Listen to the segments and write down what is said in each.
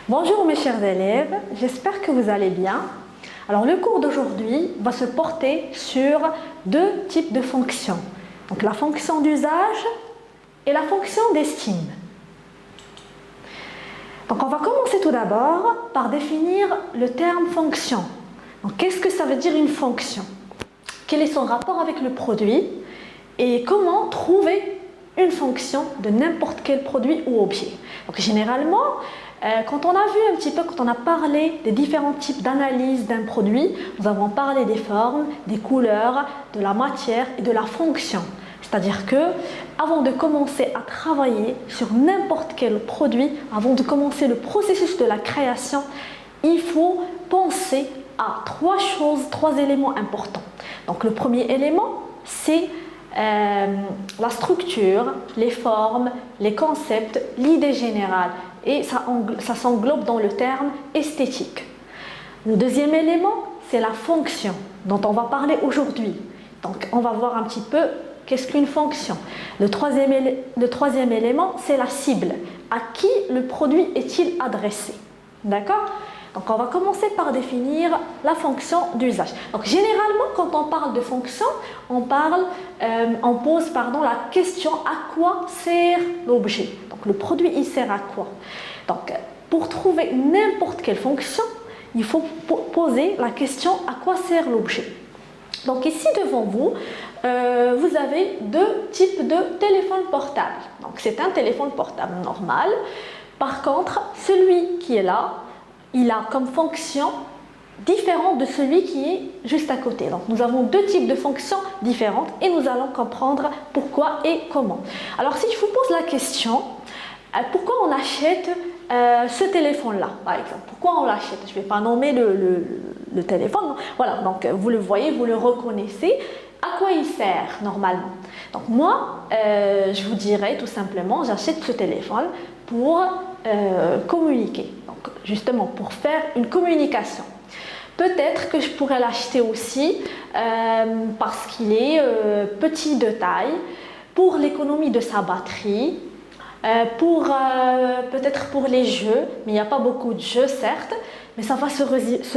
Bonjour mes chers élèves, j'espère que vous allez bien. Alors le cours d'aujourd'hui va se porter sur deux types de fonctions. Donc la fonction d'usage et la fonction d'estime. Donc on va commencer tout d'abord par définir le terme fonction. Donc qu'est-ce que ça veut dire une fonction? Quel est son rapport avec le produit? Et comment trouver une fonction de n'importe quel produit ou objet? Donc généralement, quand on a vu un petit peu, quand on a parlé des différents types d'analyse d'un produit, nous avons parlé des formes, des couleurs, de la matière et de la fonction. C'est-à-dire que, avant de commencer à travailler sur n'importe quel produit, avant de commencer le processus de la création, il faut penser à trois éléments importants. Donc le premier élément, c'est la structure, les formes, les concepts, l'idée générale. Et ça s'englobe dans le terme esthétique. Le deuxième élément, c'est la fonction dont on va parler aujourd'hui. Donc on va voir un petit peu qu'est-ce qu'une fonction. Le troisième élément, c'est la cible. À qui le produit est-il adressé? D'accord? Donc on va commencer par définir la fonction d'usage. Donc généralement quand on parle de fonction, on pose la question à quoi sert l'objet. Donc le produit il sert à quoi? Donc pour trouver n'importe quelle fonction, il faut poser la question à quoi sert l'objet. Donc ici devant vous, vous avez deux types de téléphones portables. Donc c'est un téléphone portable normal. Par contre, celui qui est là, il a comme fonction différente de celui qui est juste à côté. Donc nous avons deux types de fonctions différentes et nous allons comprendre pourquoi et comment. Alors si je vous pose la question, pourquoi on achète ce téléphone-là, par exemple? Pourquoi on l'achète? Je ne vais pas nommer le téléphone. Voilà, donc vous le voyez, vous le reconnaissez. À quoi il sert normalement? Donc moi, je vous dirais tout simplement, j'achète ce téléphone pour communiquer. Donc justement pour faire une communication. Peut-être que je pourrais l'acheter aussi parce qu'il est petit de taille, pour l'économie de sa batterie, peut-être pour les jeux, mais il n'y a pas beaucoup de jeux certes, mais ça va se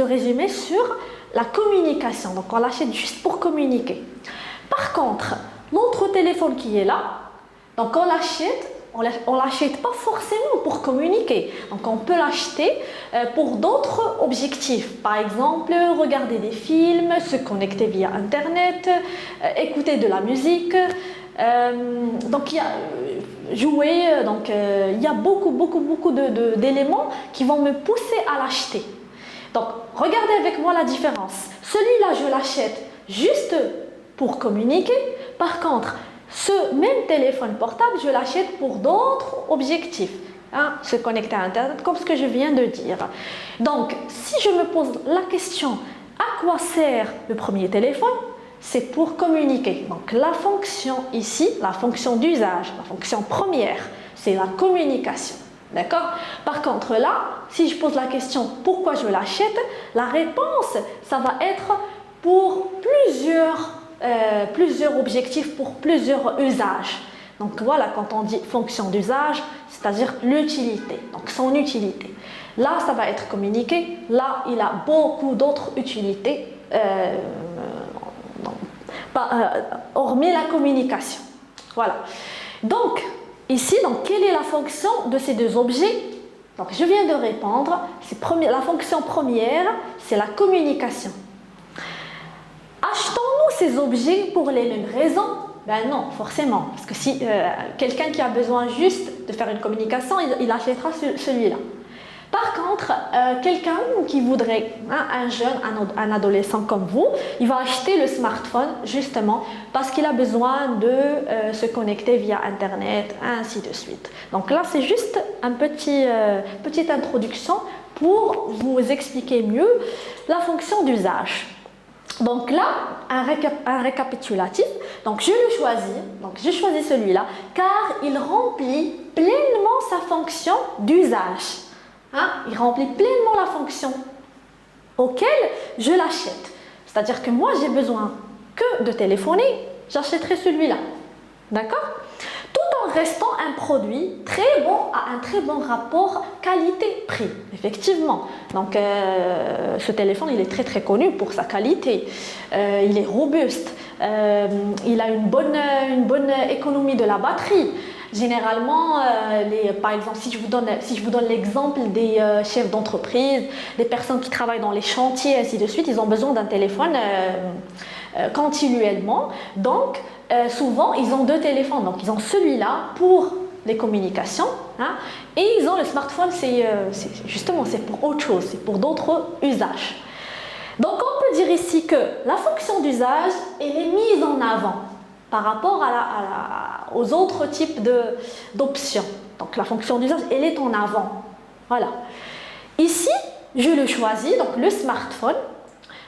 résumer sur la communication. Donc on l'achète juste pour communiquer. Par contre, l'autre téléphone qui est là, donc on l'achète pas forcément pour communiquer. Donc on peut l'acheter pour d'autres objectifs. Par exemple, regarder des films, se connecter via Internet, écouter de la musique. Donc il y a jouer. Donc il y a beaucoup d'éléments qui vont me pousser à l'acheter. Donc regardez avec moi la différence. Celui-là, je l'achète juste pour communiquer. Par contre, ce même téléphone portable, je l'achète pour d'autres objectifs. Se connecter à Internet, comme ce que je viens de dire. Donc, si je me pose la question, à quoi sert le premier téléphone? C'est pour communiquer. Donc, la fonction ici, la fonction d'usage, la fonction première, c'est la communication. D'accord? Par contre, là, si je pose la question, pourquoi je l'achète? La réponse, ça va être pour plusieurs objectifs, pour plusieurs usages. Donc voilà, quand on dit fonction d'usage, c'est-à-dire l'utilité, donc son utilité. Là, ça va être communiqué. Là, il a beaucoup d'autres utilités, hormis la communication. Voilà. Donc, ici, quelle est la fonction de ces deux objets? Donc, je viens de répondre. La fonction première, c'est la communication. Achetons-nous ces objets pour les mêmes raisons? Ben non, forcément. Parce que si quelqu'un qui a besoin juste de faire une communication, il achètera celui-là. Par contre, quelqu'un qui voudrait, un jeune, un adolescent comme vous, il va acheter le smartphone justement parce qu'il a besoin de se connecter via Internet, ainsi de suite. Donc là, c'est juste une petite introduction pour vous expliquer mieux la fonction d'usage. Donc là, un récapitulatif. Donc je le choisis. Donc je choisis celui-là car il remplit pleinement sa fonction d'usage. Il remplit pleinement la fonction auquel je l'achète. C'est-à-dire que moi, j'ai besoin que de téléphoner, j'achèterai celui-là. D'accord? Tout en restant un produit très bon, à un très bon rapport qualité-prix, effectivement. Donc ce téléphone, il est très très connu pour sa qualité, il est robuste, il a une bonne économie de la batterie. Généralement, par exemple, si je vous donne l'exemple des chefs d'entreprise, des personnes qui travaillent dans les chantiers, ainsi de suite, ils ont besoin d'un téléphone continuellement. Donc, souvent, ils ont deux téléphones. Donc, ils ont celui-là pour les communications, hein, et ils ont le smartphone, justement, c'est pour autre chose, c'est pour d'autres usages. Donc, on peut dire ici que la fonction d'usage, elle est mise en avant par rapport aux autres types d'options. Donc la fonction d'usage, elle est en avant. Voilà. Ici, je le choisis, donc le smartphone,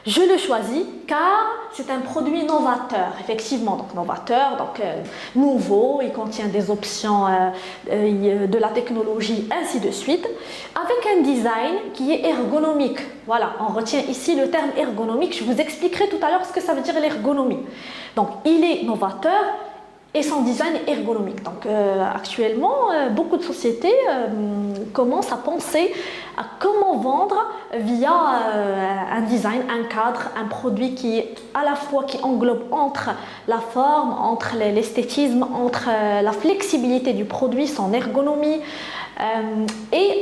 je le choisis car c'est un produit novateur, effectivement. Donc novateur, donc nouveau, il contient des options de la technologie, ainsi de suite, avec un design qui est ergonomique. Voilà, on retient ici le terme ergonomique. Je vous expliquerai tout à l'heure ce que ça veut dire l'ergonomie. Donc il est novateur et son design est ergonomique. Donc actuellement, beaucoup de sociétés commencent à penser à comment vendre via un design, un cadre, un produit qui est à la fois qui englobe entre la forme, entre l'esthétisme, entre la flexibilité du produit, son ergonomie et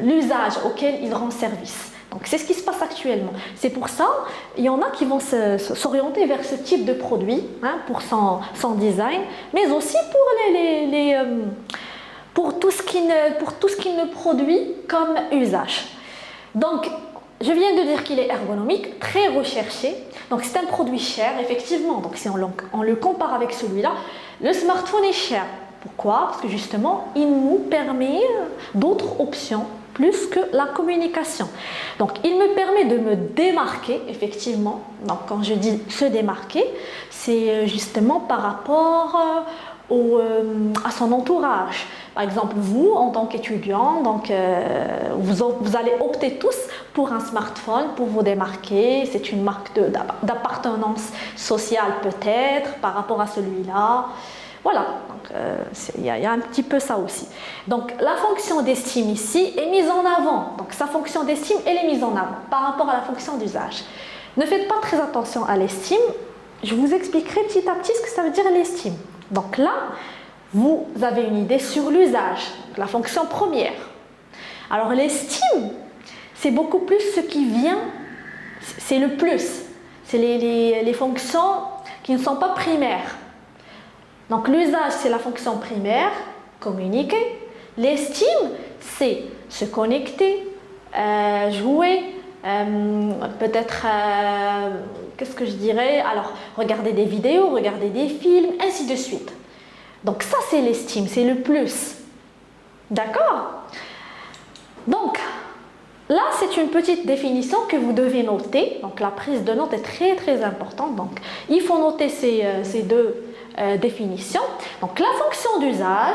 l'usage auquel il rend service. Donc c'est ce qui se passe actuellement. C'est pour ça, il y en a qui vont s'orienter vers ce type de produit, hein, pour son design, mais aussi pour tout ce qu'il ne produit comme usage. Donc, je viens de dire qu'il est ergonomique, très recherché. Donc c'est un produit cher, effectivement. Donc si on le compare avec celui-là, le smartphone est cher. Pourquoi? Parce que justement, il nous permet d'autres options plus que la communication. Donc, il me permet de me démarquer, effectivement. Donc, quand je dis se démarquer, c'est justement par rapport à son entourage. Par exemple, vous, en tant qu'étudiant, donc, vous allez opter tous pour un smartphone pour vous démarquer. C'est une marque d'appartenance sociale peut-être par rapport à celui-là. Voilà, donc il y a un petit peu ça aussi. Donc la fonction d'estime ici est mise en avant. Donc sa fonction d'estime, elle est mise en avant par rapport à la fonction d'usage. Ne faites pas très attention à l'estime. Je vous expliquerai petit à petit ce que ça veut dire l'estime. Donc là, vous avez une idée sur l'usage, la fonction première. Alors l'estime, c'est beaucoup plus ce qui vient, c'est le plus. C'est les fonctions qui ne sont pas primaires. Donc l'usage, c'est la fonction primaire, communiquer. L'estime, c'est se connecter, jouer, peut-être, qu'est-ce que je dirais? Alors, regarder des vidéos, regarder des films, ainsi de suite. Donc ça, c'est l'estime, c'est le plus. D'accord? Donc, là, c'est une petite définition que vous devez noter. Donc la prise de notes est très très importante. Donc, il faut noter ces deux définition. Donc la fonction d'usage,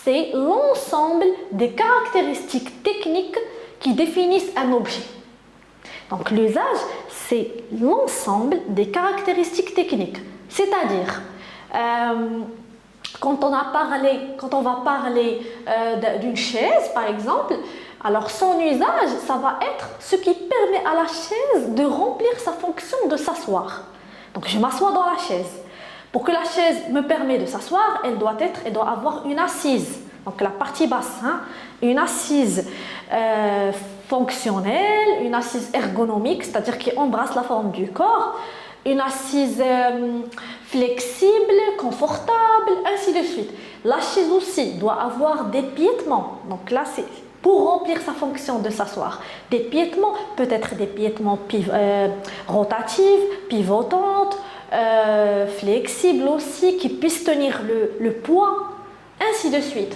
c'est l'ensemble des caractéristiques techniques qui définissent un objet. Donc l'usage, c'est l'ensemble des caractéristiques techniques. C'est-à-dire, quand on va parler d'une chaise, par exemple, alors son usage, ça va être ce qui permet à la chaise de remplir sa fonction de s'asseoir. Donc je m'assois dans la chaise. Pour que la chaise me permette de s'asseoir, elle doit avoir une assise, donc la partie basse, hein, une assise fonctionnelle, une assise ergonomique, c'est-à-dire qui embrasse la forme du corps, une assise flexible, confortable, ainsi de suite. La chaise aussi doit avoir des piétements, donc là c'est pour remplir sa fonction de s'asseoir. Des piétements, peut-être des piétements rotatifs, pivotantes, flexibles aussi, qui puissent tenir le poids, ainsi de suite.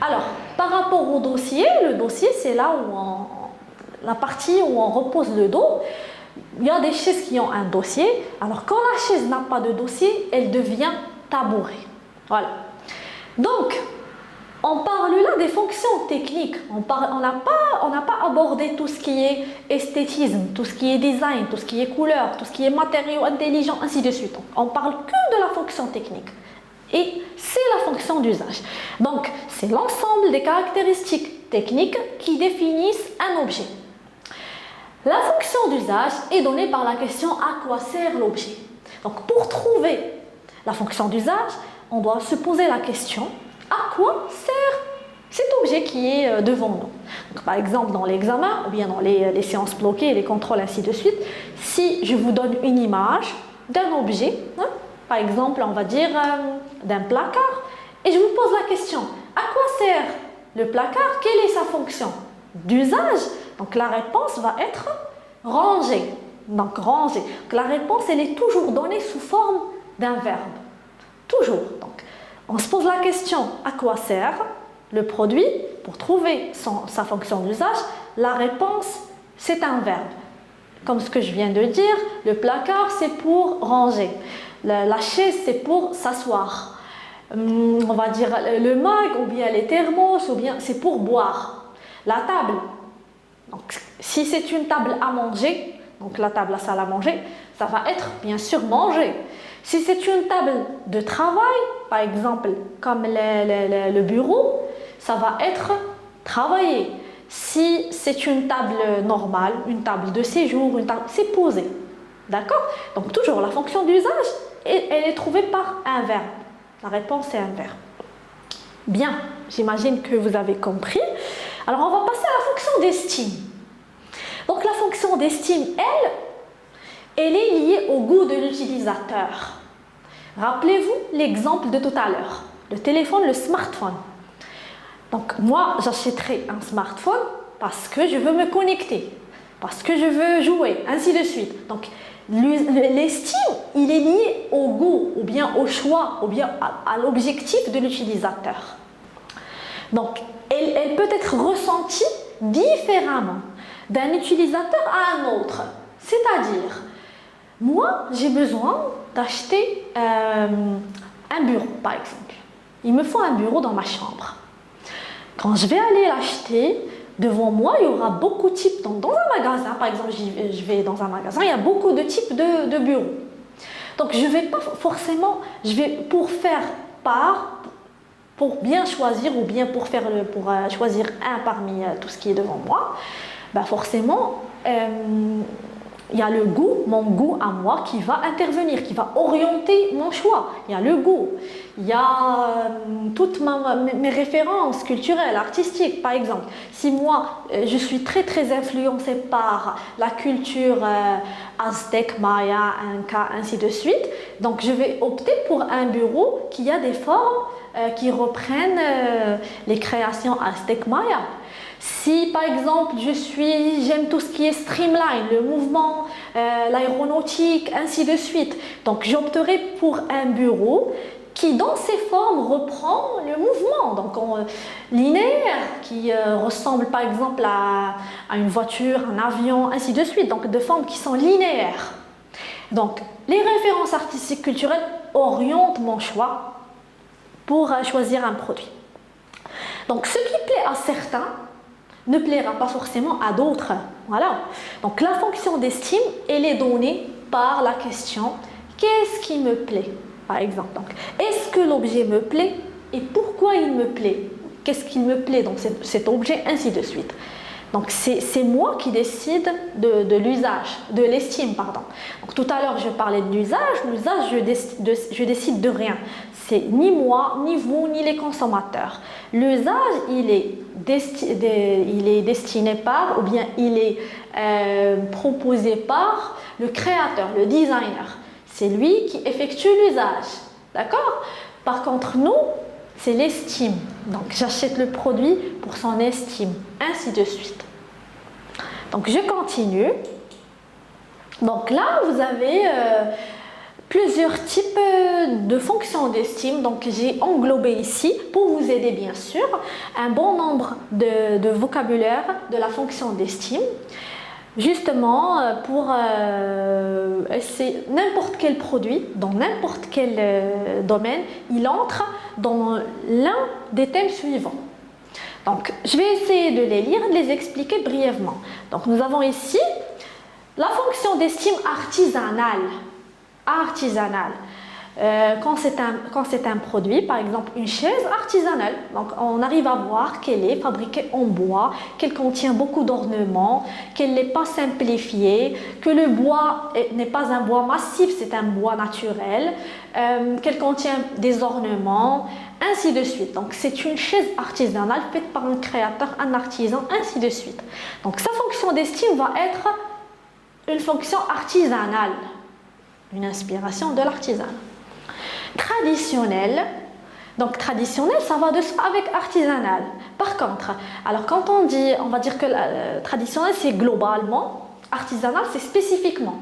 Alors, par rapport au dossier, le dossier c'est là où la partie où on repose le dos. Il y a des chaises qui ont un dossier. Alors, quand la chaise n'a pas de dossier, elle devient tabouret. Voilà. Donc, on parle là des fonctions techniques. On n'a pas abordé tout ce qui est esthétisme, tout ce qui est design, tout ce qui est couleur, tout ce qui est matériaux intelligents, ainsi de suite. On parle que de la fonction technique. Et c'est la fonction d'usage. Donc, c'est l'ensemble des caractéristiques techniques qui définissent un objet. La fonction d'usage est donnée par la question à quoi sert l'objet. Donc, pour trouver la fonction d'usage, on doit se poser la question à quoi sert cet objet qui est devant nous. Donc, par exemple, dans l'examen ou bien dans les séances bloquées, les contrôles, ainsi de suite, si je vous donne une image d'un objet, hein, par exemple, on va dire d'un placard, et je vous pose la question, à quoi sert le placard? Quelle est sa fonction d'usage? Donc la réponse va être ranger. Donc ranger. Donc, la réponse, elle est toujours donnée sous forme d'un verbe. Toujours. Donc, on se pose la question, à quoi sert le produit? Pour trouver sa fonction d'usage, la réponse, c'est un verbe. Comme ce que je viens de dire, le placard, c'est pour ranger. La chaise, c'est pour s'asseoir. On va dire le mug, ou bien les thermos, ou bien c'est pour boire. La table, donc si c'est une table à manger, donc la table, la salle à manger, ça va être bien sûr manger. Si c'est une table de travail, par exemple comme le bureau, ça va être travailler. Si c'est une table normale, une table de séjour, c'est poser. D'accord? Donc toujours la fonction d'usage, elle est trouvée par un verbe. La réponse est un verbe. Bien, j'imagine que vous avez compris. Alors on va passer à la fonction d'estime. Donc la fonction d'estime, elle est liée au goût de l'utilisateur. Rappelez-vous l'exemple de tout à l'heure, le téléphone, le smartphone. Donc moi, j'achèterai un smartphone parce que je veux me connecter, parce que je veux jouer, ainsi de suite. Donc l'estime, il est lié au goût, ou bien au choix, ou bien à l'objectif de l'utilisateur. Donc elle peut être ressentie différemment d'un utilisateur à un autre. C'est-à-dire, moi, j'ai besoin d'acheter un bureau, par exemple. Il me faut un bureau dans ma chambre. Quand je vais aller l'acheter, devant moi, il y aura beaucoup de types. Dans un magasin, par exemple, je vais dans un magasin, il y a beaucoup de types de bureaux. Donc, je ne vais pas forcément, pour faire part, pour bien choisir ou bien pour choisir un parmi tout ce qui est devant moi, ben forcément, il y a le goût, mon goût à moi qui va intervenir, qui va orienter mon choix. Il y a le goût, il y a toutes mes références culturelles, artistiques, par exemple. Si moi, je suis très très influencée par la culture aztèque, maya, inca, ainsi de suite, donc je vais opter pour un bureau qui a des formes qui reprennent les créations aztèques, maya. Si par exemple j'aime tout ce qui est streamline, le mouvement, l'aéronautique, ainsi de suite, donc j'opterai pour un bureau qui dans ses formes reprend le mouvement, donc linéaire, qui ressemble par exemple à une voiture, un avion, ainsi de suite, donc de formes qui sont linéaires. Donc les références artistiques culturelles orientent mon choix pour choisir un produit. Donc ce qui plaît à certains ne plaira pas forcément à d'autres. Voilà. Donc la fonction d'estime, elle est donnée par la question qu'est-ce qui me plaît, par exemple. Donc, est-ce que l'objet me plaît et pourquoi il me plaît? Qu'est-ce qui me plaît dans cet objet, ainsi de suite. Donc c'est moi qui décide de l'usage, de l'estime, pardon. Donc tout à l'heure je parlais de l'usage, je décide de rien. C'est ni moi, ni vous, ni les consommateurs. L'usage, il est destiné par, ou bien il est proposé par le créateur, le designer. C'est lui qui effectue l'usage. D'accord? Par contre, nous, c'est l'estime. Donc j'achète le produit pour son estime, ainsi de suite. Donc je continue. Donc là, vous avez plusieurs types de fonctions d'estime. Donc j'ai englobé ici, pour vous aider bien sûr, un bon nombre de vocabulaire de la fonction d'estime. Justement, pour essayer n'importe quel produit, dans n'importe quel domaine, il entre dans l'un des thèmes suivants. Donc, je vais essayer de les lire et de les expliquer brièvement. Donc, nous avons ici la fonction d'estime artisanale. Quand c'est un produit, par exemple une chaise artisanale, donc on arrive à voir qu'elle est fabriquée en bois, qu'elle contient beaucoup d'ornements, qu'elle n'est pas simplifiée, que le bois n'est pas un bois massif, c'est un bois naturel, qu'elle contient des ornements, ainsi de suite. Donc c'est une chaise artisanale faite par un créateur, un artisan, ainsi de suite. Donc sa fonction d'estime va être une fonction artisanale, une inspiration de l'artisanat. Traditionnel, donc traditionnel, ça va de soi avec artisanal. Par contre, alors quand on dit, on va dire que traditionnel c'est globalement, artisanal c'est spécifiquement.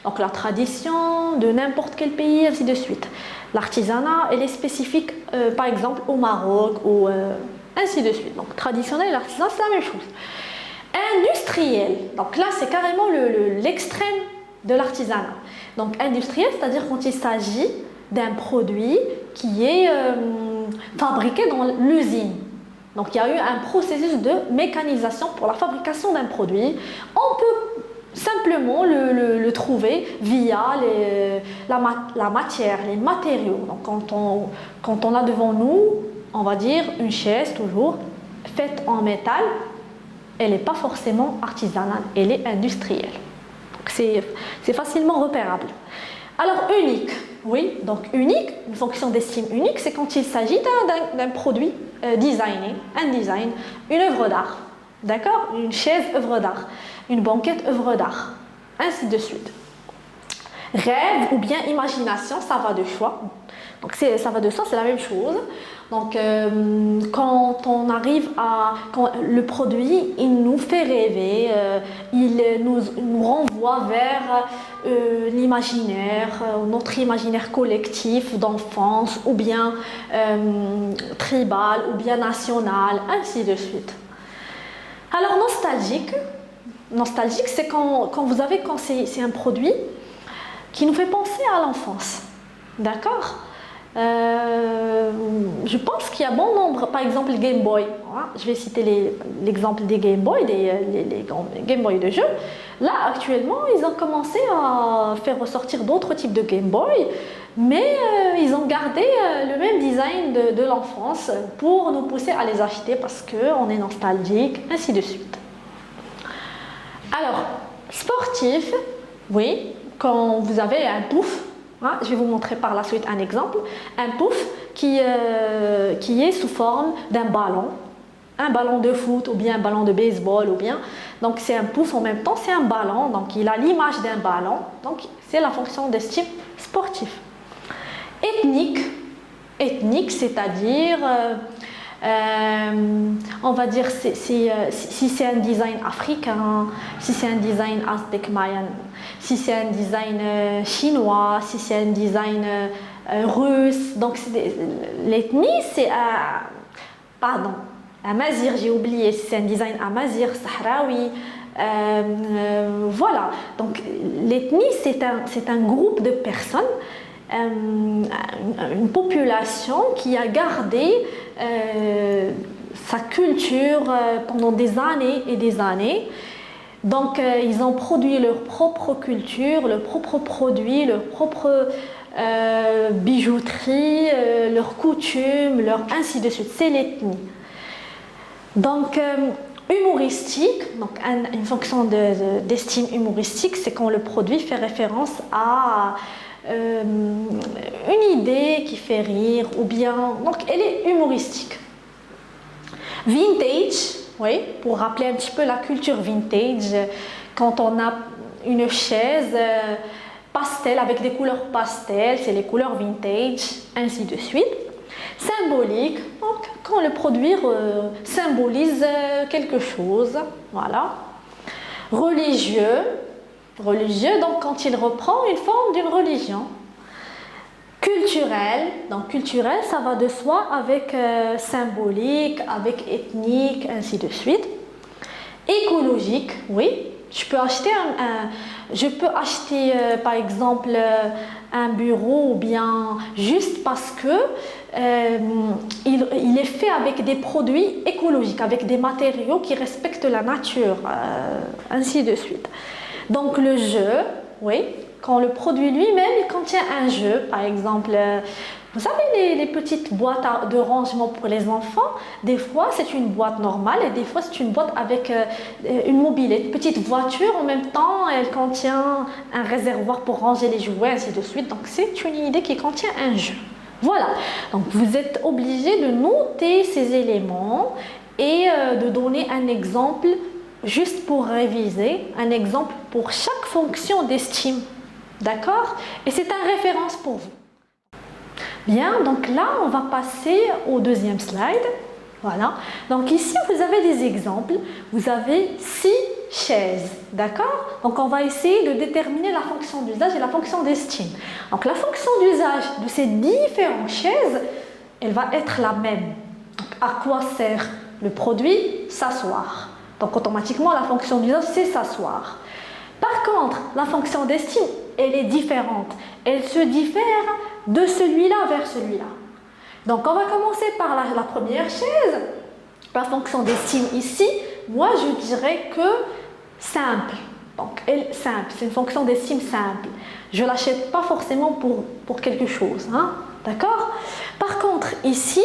Donc la tradition de n'importe quel pays, ainsi de suite. L'artisanat, elle est spécifique, par exemple au Maroc ou ainsi de suite. Donc traditionnel et l'artisanat c'est la même chose. Industriel, donc là c'est carrément l'extrême de l'artisanat. Donc industriel, c'est-à-dire quand il s'agit d'un produit qui est fabriqué dans l'usine. Donc il y a eu un processus de mécanisation pour la fabrication d'un produit. On peut simplement le trouver via la matière, les matériaux. Donc quand on a devant nous, on va dire une chaise toujours faite en métal, elle n'est pas forcément artisanale, elle est industrielle. C'est facilement repérable. Alors unique, oui, donc unique, une fonction d'estime unique, c'est quand il s'agit d'un produit designé, un design, une œuvre d'art, d'accord? Une chaise œuvre d'art, une banquette œuvre d'art, ainsi de suite. Rêve ou bien imagination, ça va de soi. Donc ça va de soi, c'est la même chose. Donc quand on arrive quand le produit, il nous fait rêver, il nous renvoie vers l'imaginaire, notre imaginaire collectif d'enfance, ou bien tribal, ou bien national, ainsi de suite. Alors nostalgique, c'est quand c'est un produit qui nous fait penser à l'enfance, d'accord? Je pense qu'il y a bon nombre, par exemple le Game Boy, hein, je vais citer l'exemple des Game Boy, les Game Boy de jeu. Là actuellement ils ont commencé à faire ressortir d'autres types de Game Boy, mais ils ont gardé le même design de l'enfance pour nous pousser à les acheter parce qu'on est nostalgique, ainsi de suite. Alors, sportif, oui, quand vous avez un pouf, hein, je vais vous montrer par la suite un exemple, un pouf qui est sous forme d'un ballon, un ballon de foot ou bien un ballon de baseball ou bien, donc c'est un pouf en même temps, c'est un ballon, donc il a l'image d'un ballon, donc c'est la fonction d'estime sportif. Ethnique, c'est-à-dire on va dire si c'est un design africain, si c'est un design aztèque mayan, si c'est un design chinois, si c'est un design russe. Donc l'ethnie c'est amazir, j'ai oublié, si c'est un design amazir, sahraoui. Voilà, donc l'ethnie c'est un groupe de personnes, une population qui a gardé sa culture pendant des années et des années. Donc ils ont produit leur propre culture, leurs propres produits, leur propre bijouterie, leurs coutumes, ainsi de suite. C'est l'ethnie. Donc humoristique, donc une fonction d'estime humoristique, c'est quand le produit fait référence à une idée qui fait rire, ou bien, donc elle est humoristique. Vintage, oui, pour rappeler un petit peu la culture vintage, quand on a une chaise pastel avec des couleurs pastel, c'est les couleurs vintage, ainsi de suite. Symbolique, donc quand le produit symbolise quelque chose, voilà. Religieux, donc quand il reprend une forme d'une religion. Culturel, donc culturel, ça va de soi avec symbolique, avec ethnique, ainsi de suite. Écologique, oui, je peux acheter par exemple un bureau, ou bien juste parce que il est fait avec des produits écologiques, avec des matériaux qui respectent la nature, ainsi de suite. Donc le jeu, oui, quand le produit lui-même il contient un jeu. Par exemple, vous savez les petites boîtes de rangement pour les enfants, des fois c'est une boîte normale et des fois c'est une boîte avec une mobilette, une petite voiture en même temps, elle contient un réservoir pour ranger les jouets, ainsi de suite. Donc c'est une idée qui contient un jeu. Voilà, donc vous êtes obligé de noter ces éléments et de donner un exemple juste pour réviser, un exemple pour chaque fonction d'estime. D'accord? Et c'est une référence pour vous. Bien, donc là, on va passer au deuxième slide. Voilà. Donc ici, vous avez des exemples. Vous avez 6 chaises. D'accord? Donc on va essayer de déterminer la fonction d'usage et la fonction d'estime. Donc la fonction d'usage de ces différentes chaises, elle va être la même. Donc, à quoi sert le produit? S'asseoir. Donc automatiquement, la fonction d'usage, c'est s'asseoir. Par contre, la fonction d'estime, elle est différente. Elle se diffère de celui-là vers celui-là. Donc on va commencer par la première chaise. La fonction d'estime ici, moi je dirais que simple. Donc simple, c'est une fonction d'estime simple. Je ne l'achète pas forcément pour quelque chose. Hein? D'accord? Par contre ici,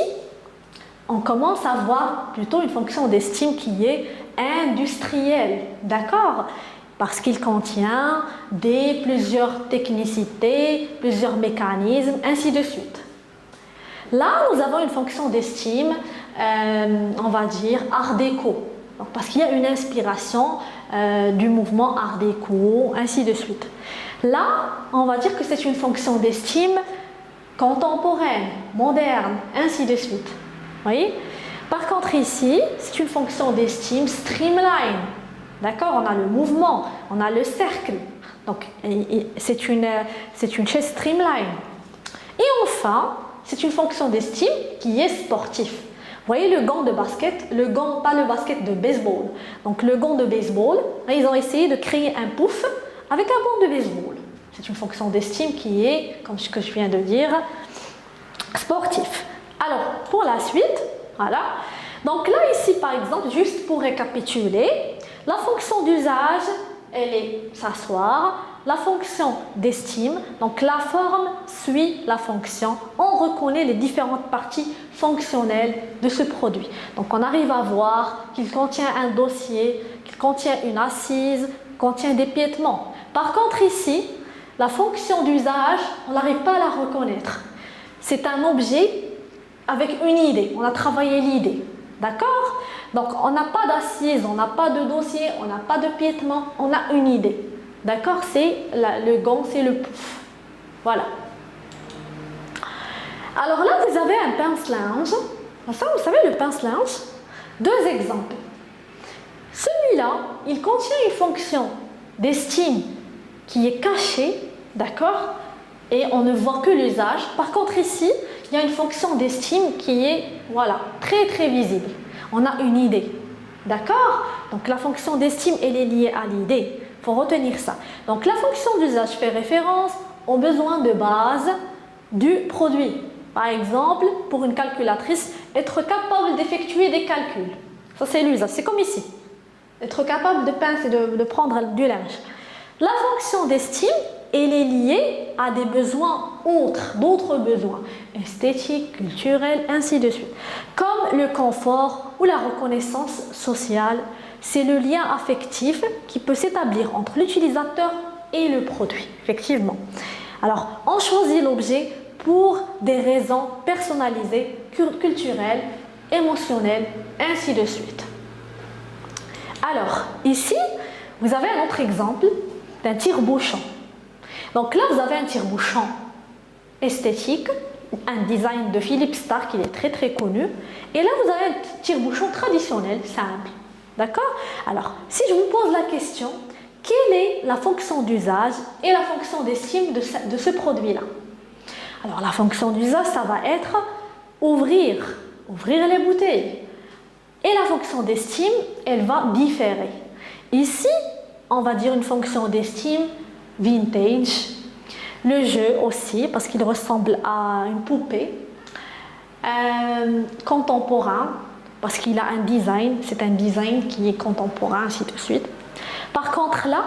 on commence à voir plutôt une fonction d'estime qui est industrielle. D'accord? Parce qu'il contient plusieurs technicités, plusieurs mécanismes, ainsi de suite. Là, nous avons une fonction d'estime, on va dire art déco, parce qu'il y a une inspiration du mouvement art déco, ainsi de suite. Là, on va dire que c'est une fonction d'estime contemporaine, moderne, ainsi de suite. Vous voyez? Par contre ici, c'est une fonction d'estime streamline. D'accord? On a le mouvement, on a le cercle. Donc, c'est une chaise streamline. Et enfin, c'est une fonction d'estime qui est sportif. Vous voyez le gant de basket, le gant, pas le basket de baseball. Donc, le gant de baseball, ils ont essayé de créer un pouf avec un gant de baseball. C'est une fonction d'estime qui est, comme ce que je viens de dire, sportif. Alors, pour la suite, voilà. Donc là, ici, par exemple, juste pour récapituler, la fonction d'usage, elle est s'asseoir. La fonction d'estime, donc la forme suit la fonction. On reconnaît les différentes parties fonctionnelles de ce produit. Donc on arrive à voir qu'il contient un dossier, qu'il contient une assise, contient des piétements. Par contre ici, la fonction d'usage, on n'arrive pas à la reconnaître. C'est un objet avec une idée. On a travaillé l'idée. D'accord? Donc, on n'a pas d'assise, on n'a pas de dossier, on n'a pas de piétement, on a une idée. D'accord? C'est le gant, c'est le pouf. Voilà. Alors là, vous avez un pince-linge. Ça, vous savez, le pince-linge, 2 exemples. Celui-là, il contient une fonction d'estime qui est cachée, d'accord? Et on ne voit que l'usage. Par contre, ici, il y a une fonction d'estime qui est, voilà, très très visible. On a une idée, d'accord? Donc la fonction d'estime, elle est liée à l'idée. Il faut retenir ça. Donc la fonction d'usage fait référence aux besoins de base du produit. Par exemple, pour une calculatrice, être capable d'effectuer des calculs. Ça, c'est l'usage. C'est comme ici. Être capable de pincer, de prendre du linge. La fonction d'estime, elle est liée à des besoins autres, d'autres besoins, esthétiques, culturels, ainsi de suite. Comme le confort ou la reconnaissance sociale, c'est le lien affectif qui peut s'établir entre l'utilisateur et le produit, effectivement. Alors, on choisit l'objet pour des raisons personnalisées, culturelles, émotionnelles, ainsi de suite. Alors, ici, vous avez un autre exemple d'un tire-bouchon. Donc là, vous avez un tire-bouchon esthétique, un design de Philippe Starck qui est très très connu. Et là, vous avez un tire-bouchon traditionnel, simple. D'accord? Alors, si je vous pose la question, quelle est la fonction d'usage et la fonction d'estime de ce produit-là? Alors, la fonction d'usage, ça va être ouvrir les bouteilles. Et la fonction d'estime, elle va différer. Ici, on va dire une fonction d'estime vintage. Le jeu aussi, parce qu'il ressemble à une poupée. Contemporain, parce qu'il a un design, c'est un design qui est contemporain, ainsi de suite. Par contre là,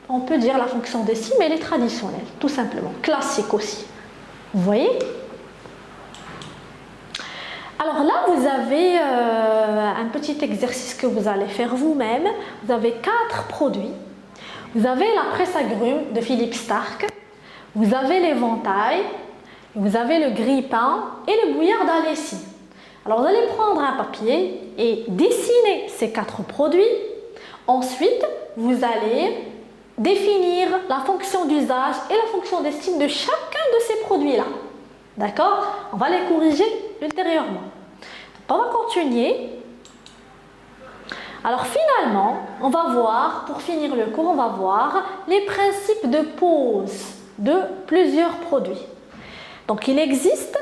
on peut dire la fonction d'estime, elle est traditionnelle, tout simplement, classique aussi. Vous voyez? Alors là, vous avez un petit exercice que vous allez faire vous-même. Vous avez 4 produits. Vous avez la presse agrumes de Philippe Starck, vous avez l'éventail, vous avez le grille-pain et le bouillard d'Alessi. Alors vous allez prendre un papier et dessiner ces 4 produits. Ensuite, vous allez définir la fonction d'usage et la fonction d'estime de chacun de ces produits-là. D'accord? On va les corriger ultérieurement. On va continuer. Alors finalement, on va voir, pour finir le cours, on va voir les principes de pose de plusieurs produits. Donc il existe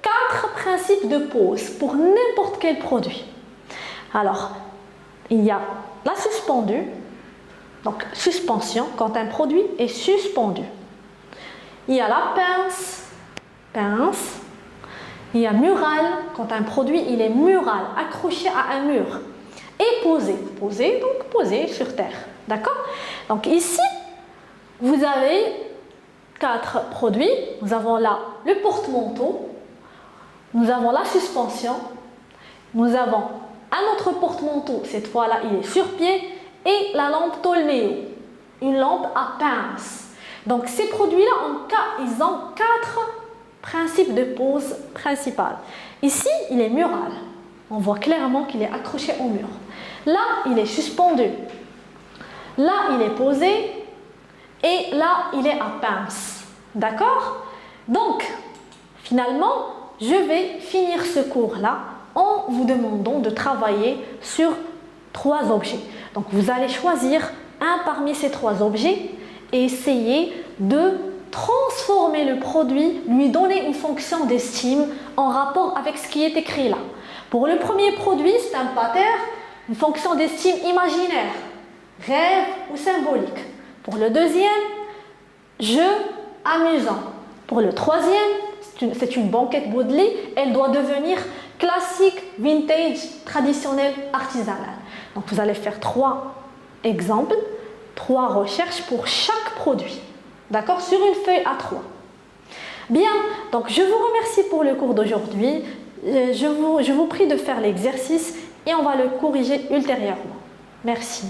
4 principes de pose pour n'importe quel produit. Alors, il y a la suspendue, donc suspension, quand un produit est suspendu. Il y a la pince, pince. Il y a mural, quand un produit il est mural, accroché à un mur. Et posé, posé, donc posé sur terre. D'accord? Donc ici, vous avez 4 produits. Nous avons là le porte-manteau, nous avons la suspension, nous avons un autre porte-manteau, cette fois-là il est sur pied, et la lampe Tolméo, une lampe à pince. Donc ces produits-là, ils ont 4 principes de pose principal. Ici, il est mural. On voit clairement qu'il est accroché au mur. Là, il est suspendu. Là, il est posé. Et là, il est à pince. D'accord? Donc, finalement, je vais finir ce cours-là en vous demandant de travailler sur 3 objets. Donc, vous allez choisir un parmi ces 3 objets et essayer de transformer le produit, lui donner une fonction d'estime en rapport avec ce qui est écrit là. Pour le premier produit, c'est un pater, une fonction d'estime imaginaire, rêve ou symbolique. Pour le deuxième, jeu amusant. Pour le troisième, c'est une banquette Baudelaire, elle doit devenir classique, vintage, traditionnelle, artisanale. Donc vous allez faire 3 exemples, 3 recherches pour chaque produit. D'accord? Sur une feuille A3. Bien, donc je vous remercie pour le cours d'aujourd'hui. Je vous prie de faire l'exercice et on va le corriger ultérieurement. Merci.